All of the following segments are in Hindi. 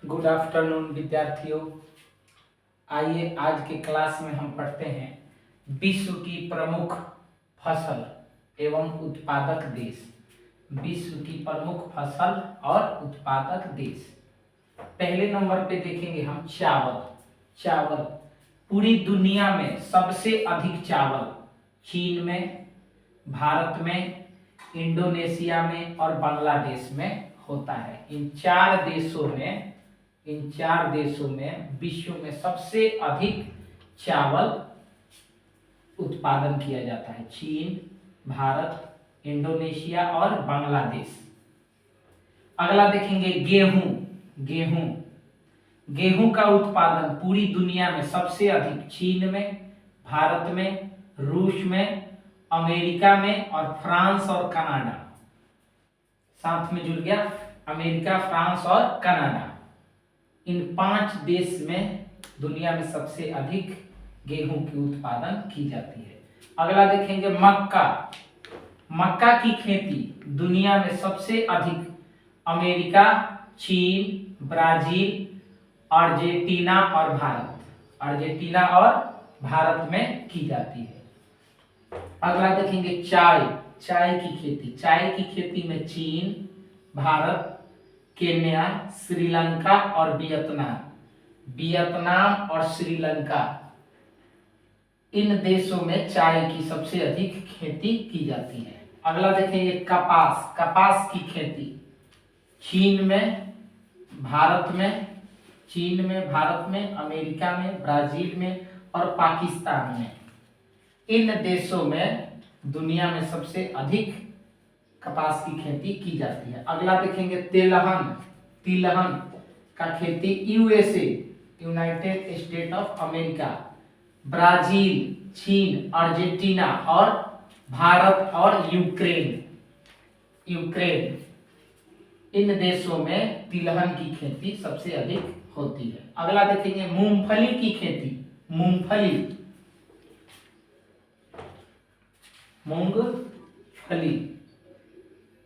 गुड आफ्टरनून विद्यार्थियों। आइए आज के क्लास में हम पढ़ते हैं विश्व की प्रमुख फसल एवं उत्पादक देश। विश्व की प्रमुख फसल और उत्पादक देश। पहले नंबर पे देखेंगे हम चावल। चावल पूरी दुनिया में सबसे अधिक चावल चीन में, भारत में, इंडोनेशिया में और बांग्लादेश में होता है। इन चार देशों में विश्व में सबसे अधिक चावल उत्पादन किया जाता है। चीन, भारत, इंडोनेशिया और बांग्लादेश। अगला देखेंगे गेहूं। गेहूं गेहूं का उत्पादन पूरी दुनिया में सबसे अधिक चीन में, भारत में, रूस में, अमेरिका में और फ्रांस और कनाडा। साथ में जुड़ गया अमेरिका, फ्रांस और कनाडा। इन 5 देश में दुनिया में सबसे अधिक गेहूं की उत्पादन की जाती है। अगला देखेंगे मक्का। मक्का की खेती दुनिया में सबसे अधिक अमेरिका, चीन, ब्राजील, अर्जेंटीना और भारत में की जाती है। अगला देखेंगे चाय। चाय की खेती। चाय की खेती में चीन, भारत, केन्या, श्रीलंका और वियतनाम और श्रीलंका, इन देशों में चाय की सबसे अधिक खेती की जाती है। अगला देखेंगे कपास। कपास की खेती चीन में, भारत में, अमेरिका में, ब्राजील में और पाकिस्तान में, इन देशों में दुनिया में सबसे अधिक कपास की खेती की जाती है। अगला देखेंगे तिलहन। तिलहन का खेती USA, United state of America, Brazil, चीन, अर्जेंटीना और भारत और यूक्रेन, इन देशों में तिलहन की खेती सबसे अधिक होती है। अगला देखेंगे मूंगफली की खेती।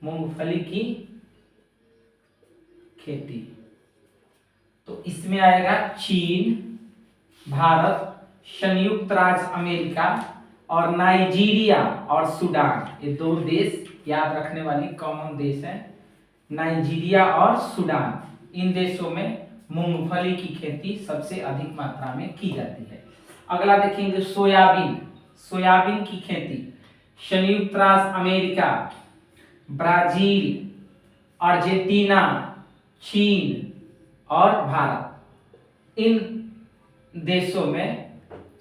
मूंगफली की खेती तो इसमें आएगा चीन, भारत, संयुक्त राज्य अमेरिका और नाइजीरिया और सूडान। ये 2 देश याद रखने वाली कॉमन देश है, नाइजीरिया और सूडान। इन देशों में मूंगफली की खेती सबसे अधिक मात्रा में की जाती है। अगला देखेंगे सोयाबीन। सोयाबीन की खेती संयुक्त राज्य अमेरिका, ब्राजील, अर्जेंटीना, चीन और भारत, इन देशों में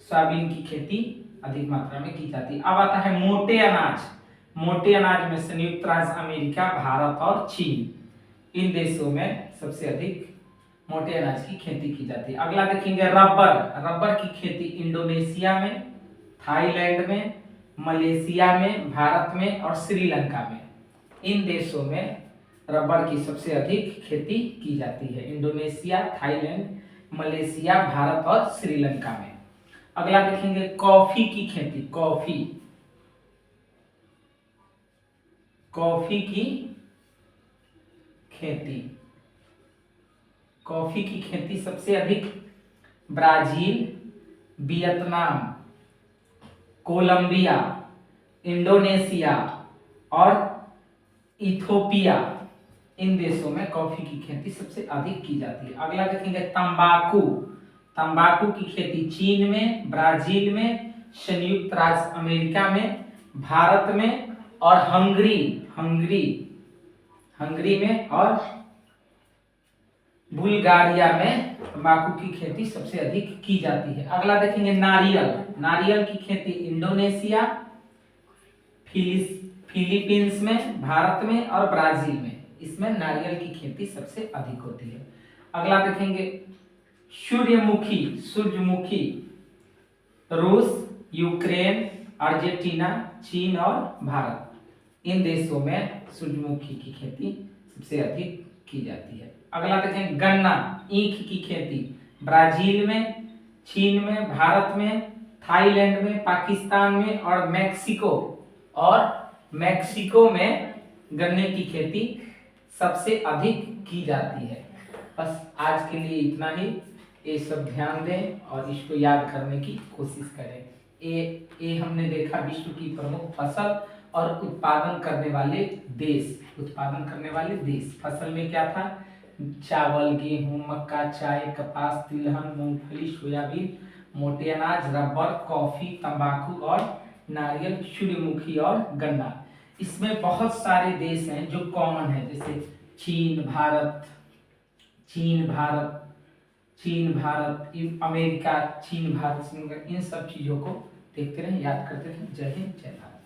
सोयाबीन की खेती अधिक मात्रा में की जाती है। अब आता है मोटे अनाज। मोटे अनाज में संयुक्त राज्य अमेरिका, भारत और चीन, इन देशों में सबसे अधिक मोटे अनाज की खेती की जाती है। अगला देखेंगे रबर। रबर की खेती इंडोनेशिया में, थाईलैंड में, मलेशिया में, भारत में और श्रीलंका में, इन देशों में रबर की सबसे अधिक खेती की जाती है। इंडोनेशिया, थाईलैंड, मलेशिया, भारत और श्रीलंका में। अगला देखेंगे कॉफी की खेती। कॉफी की खेती सबसे अधिक ब्राजील, वियतनाम, कोलंबिया, इंडोनेशिया और इथोपिया, इन देशों में कॉफी की खेती सबसे अधिक की जाती है। अगला देखेंगे तंबाकू। तंबाकू की खेती चीन में, ब्राजील में, संयुक्त राज्य अमेरिका में, भारत में और हंगरी में और बुल्गारिया में तंबाकू की खेती सबसे अधिक की जाती है। अगला देखेंगे नारियल। नारियल की खेती इंडोनेशिया, फिलीपींस में, भारत में और ब्राजील में, इसमें नारियल की खेती सबसे अधिक होती है। अगला देखेंगे सूर्यमुखी रूस, यूक्रेन, अर्जेंटीना, चीन और भारत, इन देशों में सूर्यमुखी की खेती सबसे अधिक की जाती है। अगला देखें गन्ना, ईख की खेती ब्राजील में, चीन में, भारत में, थाईलैंड में, पाकिस्तान में और मेक्सिको में गन्ने की खेती सबसे अधिक की जाती है। बस आज के लिए इतना ही। ये सब ध्यान दें और इसको याद करने की कोशिश करें। ये हमने देखा विश्व की प्रमुख फसल और उत्पादन करने वाले देश। उत्पादन करने वाले देश, फसल में क्या था? चावल, गेहूं, मक्का, चाय, कपास, तिलहन, मूंगफली, सोयाबीन, मोटे अनाज, रबर, कॉफी, तंबाकू और नारियल, सूर्यमुखी और गन्ना। इसमें बहुत सारे देश हैं जो कॉमन है, जैसे चीन, भारत, चीन, भारत, चीन, भारत, अमेरिका, चीन, भारत, इन सब चीजों को देखते रहें, याद करते रहें। जय हिंद, जय भारत।